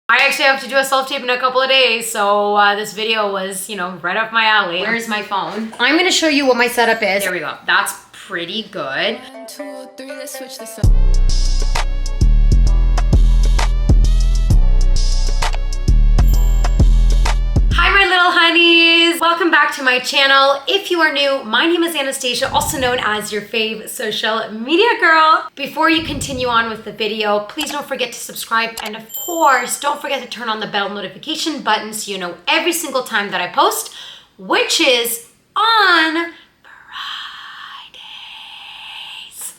I actually have to do a self-tape in a couple of days, so this video was, right up my alley. Where's my phone? I'm gonna show you what my setup is. There we go. That's pretty good. 1, 2, 3, let's switch this up. Hi, my little honeys. Welcome back to my channel. If you are new, my name is Anastasia, also known as your fave social media girl. Before you continue on with the video, please don't forget to subscribe. And of course, don't forget to turn on the bell notification button so you know every single time that I post, which is on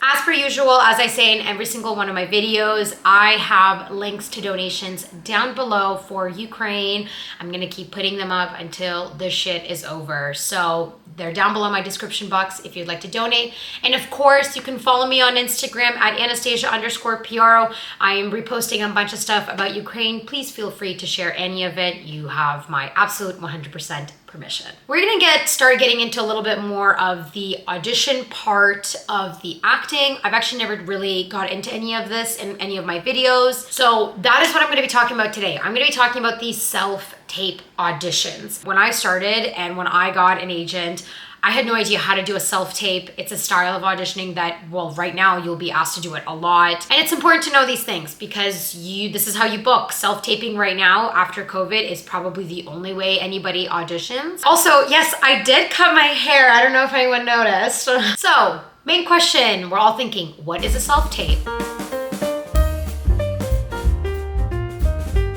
as per usual, as I say in every single one of my videos, I have links to donations down below for Ukraine. I'm gonna keep putting them up until this shit is over. So they're down below my description box if you'd like to donate. And of course, you can follow me on Instagram at Anastasia_PRO. I am reposting a bunch of stuff about Ukraine. Please feel free to share any of it. You have my absolute 100% permission. We're gonna start getting into a little bit more of the audition part of the acting. I've actually never really got into any of this in any of my videos. So that is what I'm gonna be talking about today. I'm gonna be talking about these self-tape auditions. When I started and when I got an agent, I had no idea how to do a self-tape. It's a style of auditioning that, well, right now you'll be asked to do it a lot. And it's important to know these things because this is how you book. Self-taping right now after COVID is probably the only way anybody auditions. Also, yes, I did cut my hair. I don't know if anyone noticed. So, main question, we're all thinking, what is a self-tape?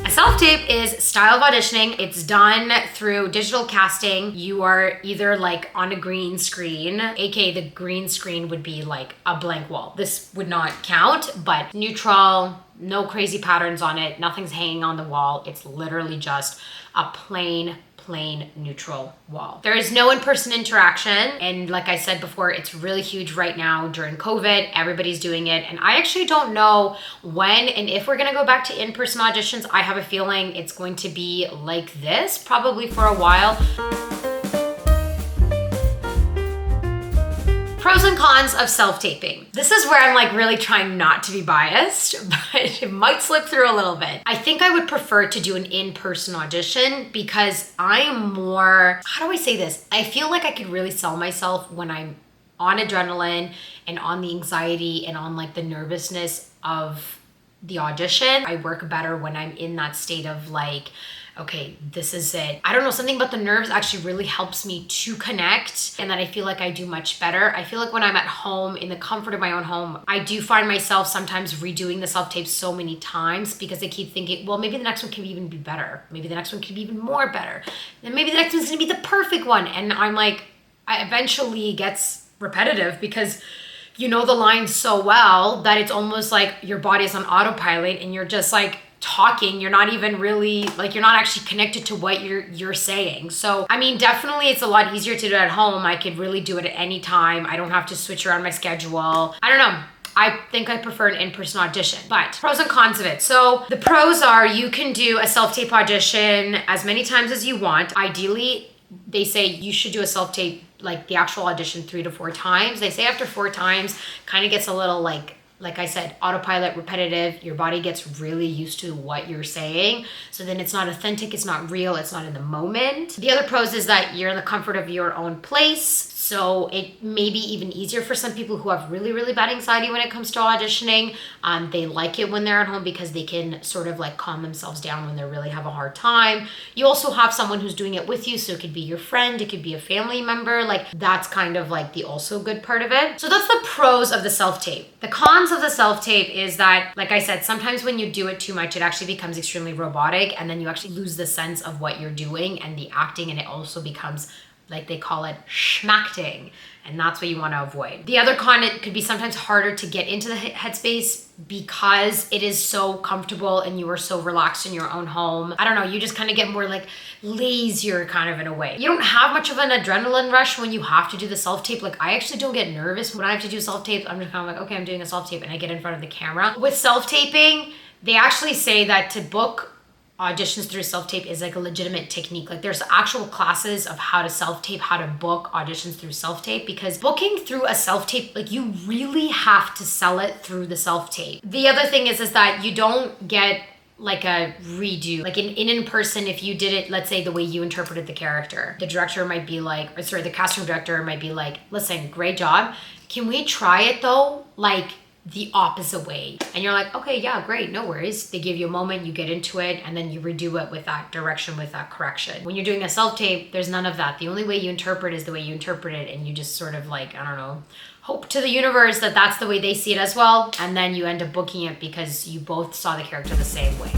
Self-tape is style of auditioning. It's done through digital casting. You are either like on a green screen, aka the green screen would be like a blank wall. This would not count, but neutral, no crazy patterns on it, nothing's hanging on the wall. It's literally just a plain neutral wall. There is no in-person interaction. And like I said before, it's really huge right now during COVID. Everybody's doing it. And I actually don't know when and if we're gonna go back to in-person auditions. I have a feeling it's going to be like this probably for a while. Pros and cons of self-taping. This is where I'm like really trying not to be biased, but it might slip through a little bit. I think I would prefer to do an in-person audition because I am more, how do I say this? I feel like I could really sell myself when I'm on adrenaline and on the anxiety and on like the nervousness of the audition. I work better when I'm in that state of like, okay, this is it. I don't know, something about the nerves actually really helps me to connect and that I feel like I do much better. I feel like when I'm at home, in the comfort of my own home, I do find myself sometimes redoing the self-tape so many times because I keep thinking, well, maybe the next one can even be better. Maybe the next one can be even more better. Then maybe the next one's gonna be the perfect one. And I'm like, I eventually gets repetitive because you know the line so well that it's almost like your body is on autopilot and you're just like, talking, you're not even really like, you're not actually connected to what you're saying. So I mean, definitely it's a lot easier to do it at home. I could really do it at any time. I don't have to switch around my schedule. I don't know. I think I prefer an in-person audition, but pros and cons of it. So the pros are you can do a self-tape audition as many times as you want. Ideally, they say you should do a self-tape, like the actual audition 3 to 4 times. They say after 4 times, kind of gets a little like I said, autopilot, repetitive, your body gets really used to what you're saying. So then it's not authentic, it's not real, it's not in the moment. The other pros is that you're in the comfort of your own place. So it may be even easier for some people who have really bad anxiety when it comes to auditioning. They like it when they're at home because they can sort of like calm themselves down when they really have a hard time. You also have someone who's doing it with you. So it could be your friend, it could be a family member. Like that's kind of like the also good part of it. So that's the pros of the self-tape. The cons of the self-tape is that, like I said, sometimes when you do it too much, it actually becomes extremely robotic and then you actually lose the sense of what you're doing and the acting, and it also becomes, like they call it, schmacting, and that's what you want to avoid. The other con, it could be sometimes harder to get into the headspace because it is so comfortable and you are so relaxed in your own home. I don't know, you just kind of get more like lazier kind of in a way. You don't have much of an adrenaline rush when you have to do the self-tape. Like I actually don't get nervous when I have to do self-tape. I'm just kind of like, okay, I'm doing a self-tape, and I get in front of the camera. With self-taping, they actually say that to book auditions through self-tape is like a legitimate technique. Like there's actual classes of how to self-tape, how to book auditions through self-tape, because booking through a self-tape, like you really have to sell it through the self-tape. The other thing is that you don't get like a redo. Like in person, if you did it, let's say the way you interpreted the character, the director might be like, or sorry, the casting director might be like, listen, great job. Can we try it though? Like the opposite way. And you're like, okay, yeah, great, no worries. They give you a moment, you get into it, and then you redo it with that direction, with that correction. When you're doing a self-tape, there's none of that. The only way you interpret is the way you interpret it, and you just sort of like, I don't know, hope to the universe that that's the way they see it as well, and then you end up booking it because you both saw the character the same way.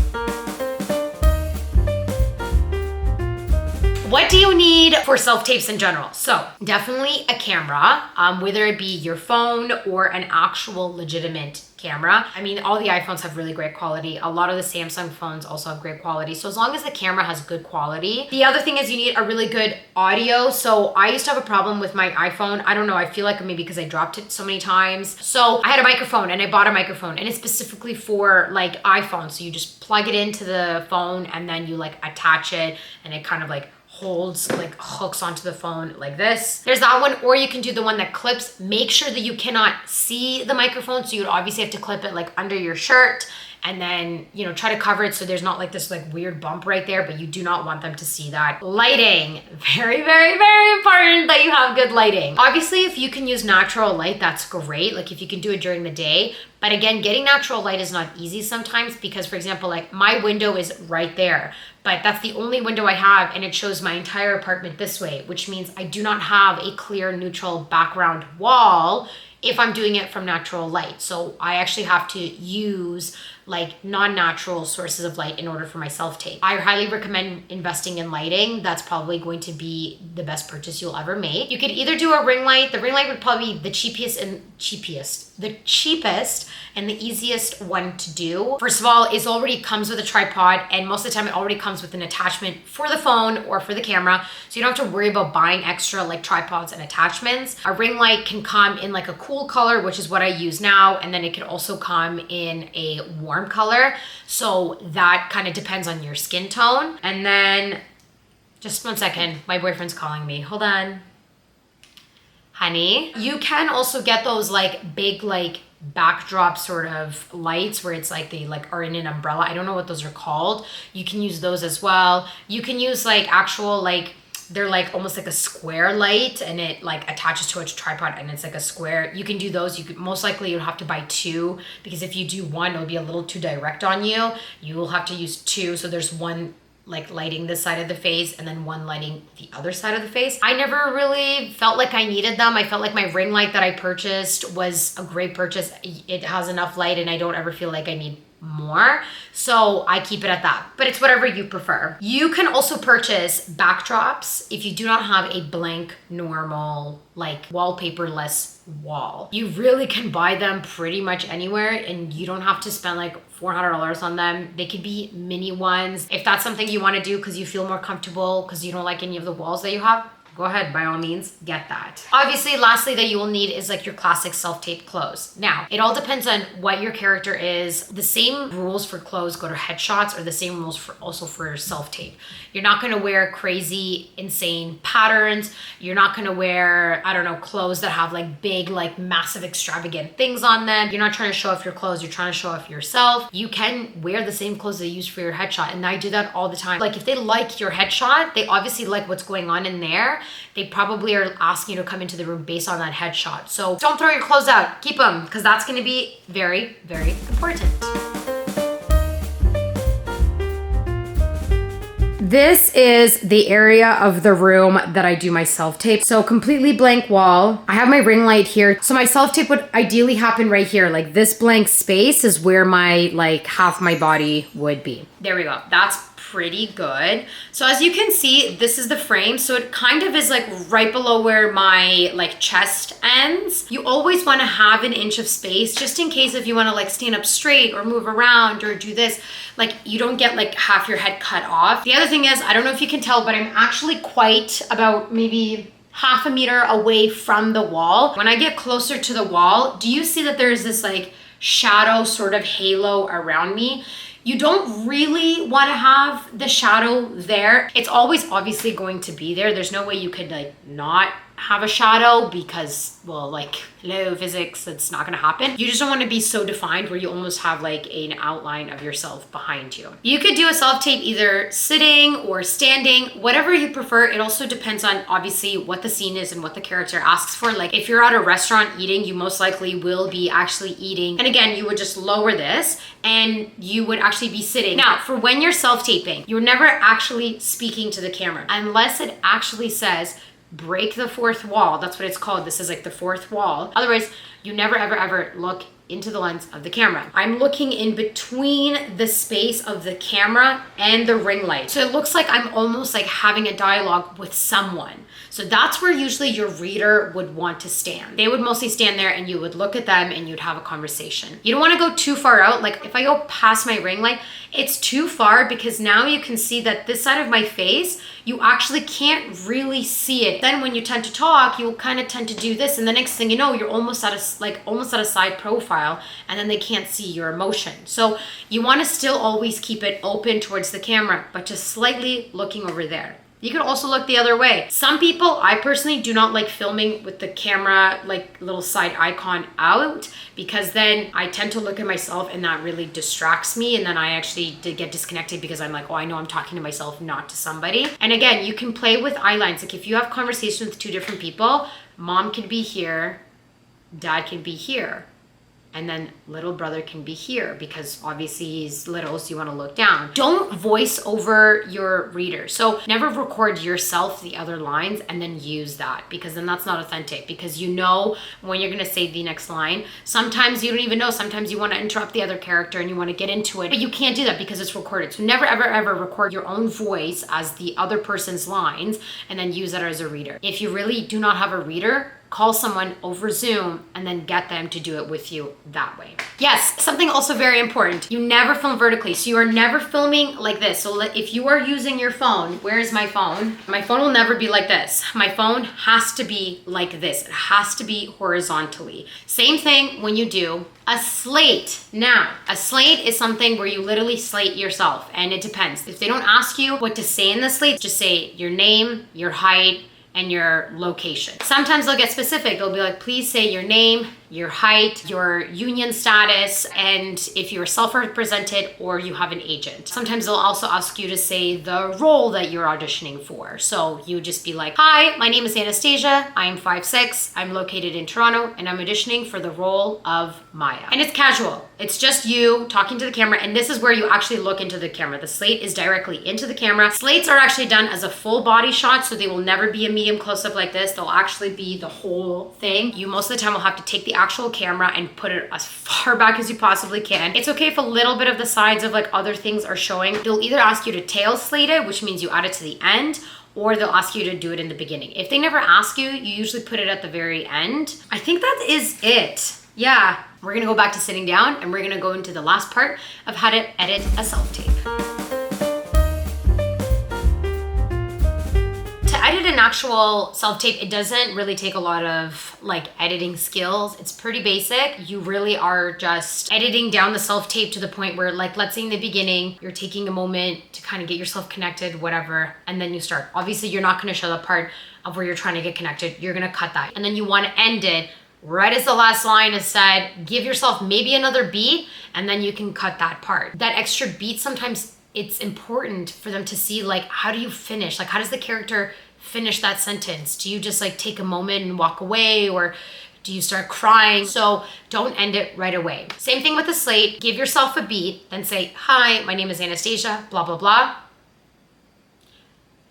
What do you need for self-tapes in general? So definitely a camera, whether it be your phone or an actual legitimate camera. I mean, all the iPhones have really great quality. A lot of the Samsung phones also have great quality. So as long as the camera has good quality. The other thing is you need a really good audio. So I used to have a problem with my iPhone. I don't know, I feel like maybe because I dropped it so many times. So I had a microphone and I bought a microphone and it's specifically for like iPhone. So you just plug it into the phone and then you like attach it and it kind of like holds, like hooks onto the phone like this. There's that one, or you can do the one that clips. Make sure that you cannot see the microphone, so you would obviously have to clip it like under your shirt and then, you know, try to cover it so there's not like this like weird bump right there, but you do not want them to see that. Lighting, very, very, very important that you have good lighting. Obviously, if you can use natural light, that's great. Like if you can do it during the day. But again, getting natural light is not easy sometimes because, for example, like my window is right there, but that's the only window I have and it shows my entire apartment this way, which means I do not have a clear neutral background wall if I'm doing it from natural light. So I actually have to use like non-natural sources of light in order for my self-tape. I highly recommend investing in lighting. That's probably going to be the best purchase you'll ever make. You could either do a ring light. The ring light would probably be the cheapest and the easiest one to do. First of all, it already comes with a tripod, and most of the time it already comes with an attachment for the phone or for the camera. So you don't have to worry about buying extra like tripods and attachments. A ring light can come in like a cool color, which is what I use now. And then it can also come in a warm color. So that kind of depends on your skin tone. And then just 1 second, my boyfriend's calling me. Hold on. Honey, you can also get those like big like backdrop sort of lights where it's like they like are in an umbrella. I don't know what those are called. You can use those as well. You can use like actual like, they're like almost like a square light and it like attaches to a tripod and it's like a square. You can do those. You could most likely you'll have to buy two because if you do one, it'll be a little too direct on you. You will have to use two. So there's one like lighting this side of the face and then one lighting the other side of the face. I never really felt like I needed them. I felt like my ring light that I purchased was a great purchase. It has enough light and I don't ever feel like I need more. So I keep it at that, but it's whatever you prefer. You can also purchase backdrops if you do not have a blank, normal, like wallpaperless wall. You really can buy them pretty much anywhere and you don't have to spend like $400 on them. They could be mini ones. If that's something you want to do because you feel more comfortable because you don't like any of the walls that you have, go ahead, by all means, get that. Obviously, lastly that you will need is like your classic self-tape clothes. Now, it all depends on what your character is. The same rules for clothes go to headshots or the same rules for also for self-tape. You're not gonna wear crazy, insane patterns. You're not gonna wear, I don't know, clothes that have like big, like massive, extravagant things on them. You're not trying to show off your clothes, you're trying to show off yourself. You can wear the same clothes they use for your headshot, and I do that all the time. Like if they like your headshot, they obviously like what's going on in there. They probably are asking you to come into the room based on that headshot. So don't throw your clothes out, keep them, because that's gonna be very, very important. This is the area of the room that I do my self-tape. So completely blank wall. I have my ring light here. So my self-tape would ideally happen right here. Like this blank space is where my like half my body would be. There we go. That's pretty good. So as you can see, this is the frame. So it kind of is like right below where my like chest ends. You always want to have an inch of space just in case if you want to like stand up straight or move around or do this, like you don't get like half your head cut off. The other thing is, I don't know if you can tell, but I'm actually quite about maybe half a meter away from the wall. When I get closer to the wall, do you see that there's this like shadow sort of halo around me? You don't really want to have the shadow there. It's always obviously going to be there. There's no way you could like not have a shadow because, well, like, hello, physics, it's not gonna happen. You just don't wanna be so defined where you almost have like an outline of yourself behind you. You could do a self-tape either sitting or standing, whatever you prefer. It also depends on obviously what the scene is and what the character asks for. Like if you're at a restaurant eating, you most likely will be actually eating. And again, you would just lower this and you would actually be sitting. Now, for when you're self-taping, you're never actually speaking to the camera unless it actually says, break the fourth wall. That's what it's called. This is like the fourth wall. Otherwise, you never, ever, ever look into the lens of the camera. I'm looking in between the space of the camera and the ring light. So it looks like I'm almost like having a dialogue with someone. So that's where usually your reader would want to stand. They would mostly stand there and you would look at them and you'd have a conversation. You don't want to go too far out. Like if I go past my ring light, it's too far because now you can see that this side of my face, you actually can't really see it. Then when you tend to talk, you'll kind of tend to do this. And the next thing you know, you're almost at a side profile and then they can't see your emotion. So you want to still always keep it open towards the camera, but just slightly looking over there. You can also look the other way. Some people, I personally do not like filming with the camera, like little side icon out, because then I tend to look at myself and that really distracts me. And then I actually get disconnected because I'm like, oh, I know I'm talking to myself, not to somebody. And again, you can play with eye lines. Like if you have conversations with two different people, mom can be here, dad can be here. And then little brother can be here because obviously he's little, so you want to look down. Don't voice over your reader. So never record yourself the other lines and then use that, because then that's not authentic, because you know when you're going to say the next line. Sometimes you don't even know. Sometimes you want to interrupt the other character and you want to get into it, but you can't do that because it's recorded. So never, ever, ever record your own voice as the other person's lines and then use that as a reader. If you really do not have a reader, call someone over Zoom and then get them to do it with you that way. Yes, something also very important. You never film vertically. So you are never filming like this. So if you are using your phone, where is my phone? My phone will never be like this. My phone has to be like this. It has to be horizontally. Same thing when you do a slate. Now, a slate is something where you literally slate yourself, and it depends. If they don't ask you what to say in the slate, just say your name, your height, and your location. Sometimes they'll get specific. They'll be like, please say your name, your height, your union status, and if you're self-represented or you have an agent. Sometimes they'll also ask you to say the role that you're auditioning for. So you would just be like, hi, my name is Anastasia. I'm 5'6". I'm located in Toronto and I'm auditioning for the role of Maya. And it's casual. It's just you talking to the camera, and this is where you actually look into the camera. The slate is directly into the camera. Slates are actually done as a full body shot, so they will never be a medium close-up like this. They'll actually be the whole thing. You most of the time will have to take the actual camera and put it as far back as you possibly can. It's okay if a little bit of the sides of like other things are showing. They'll either ask you to tail slate it, which means you add it to the end, or they'll ask you to do it in the beginning. If they never ask you, you usually put it at the very end. I think that is it. Yeah, we're gonna go back to sitting down and we're gonna go into the last part of how to edit a self-tape. To edit an actual self-tape, it doesn't really take a lot of like editing skills. It's pretty basic. You really are just editing down the self-tape to the point where, like, let's say in the beginning, you're taking a moment to kind of get yourself connected, whatever, and then you start. Obviously, you're not gonna show the part of where you're trying to get connected. You're gonna cut that. And then you wanna end it right as the last line is said. Give yourself maybe another beat, and then you can cut that part. That extra beat, sometimes it's important for them to see, like, how do you finish? Like, how does the character finish that sentence? Do you just like take a moment and walk away, or do you start crying? So don't end it right away. Same thing with the slate. Give yourself a beat, then say, hi, my name is Anastasia, blah, blah, blah.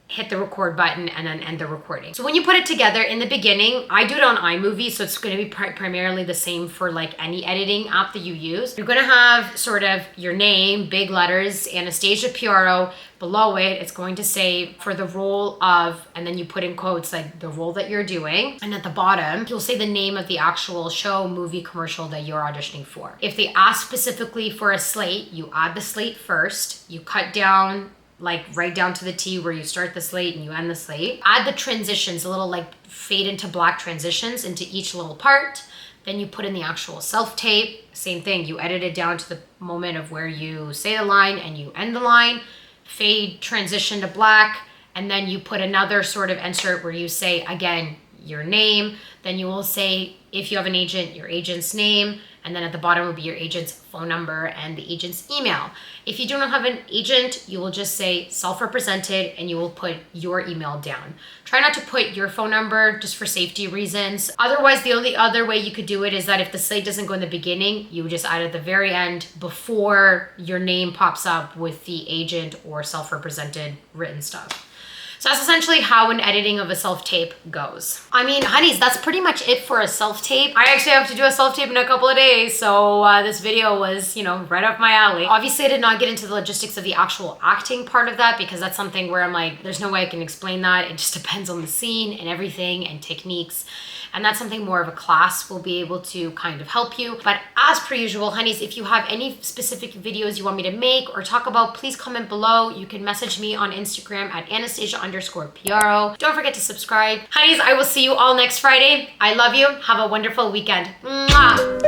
Hit the record button and then end the recording. So when you put it together in the beginning, I do it on iMovie, so it's gonna be primarily the same for like any editing app that you use. You're gonna have sort of your name, big letters, Anastasia Piaro. Below it, it's going to say for the role of, and then you put in quotes like the role that you're doing. And at the bottom, you'll say the name of the actual show, movie, commercial that you're auditioning for. If they ask specifically for a slate, you add the slate first, you cut down like right down to the T where you start the slate and you end the slate. Add the transitions, a little like fade into black transitions into each little part. Then you put in the actual self-tape. Same thing, you edit it down to the moment of where you say the line and you end the line. Fade, transition to black, and then you put another sort of insert where you say, again, your name. Then you will say, if you have an agent, your agent's name. And then at the bottom will be your agent's phone number and the agent's email. If you do not have an agent, you will just say self-represented and you will put your email down. Try not to put your phone number just for safety reasons. Otherwise, the only other way you could do it is that if the slate doesn't go in the beginning, you would just add it at the very end before your name pops up with the agent or self-represented written stuff. So that's essentially how an editing of a self-tape goes. I mean, honeys, that's pretty much it for a self-tape. I actually have to do a self-tape in a couple of days, so this video was, right up my alley. Obviously, I did not get into the logistics of the actual acting part of that because that's something where I'm like, there's no way I can explain that. It just depends on the scene and everything and techniques. And that's something more of a class will be able to kind of help you. But as per usual, honeys, if you have any specific videos you want me to make or talk about, please comment below. You can message me on Instagram at Anastasia_Piaro. Don't forget to subscribe. Honeys, I will see you all next Friday. I love you. Have a wonderful weekend. Mwah!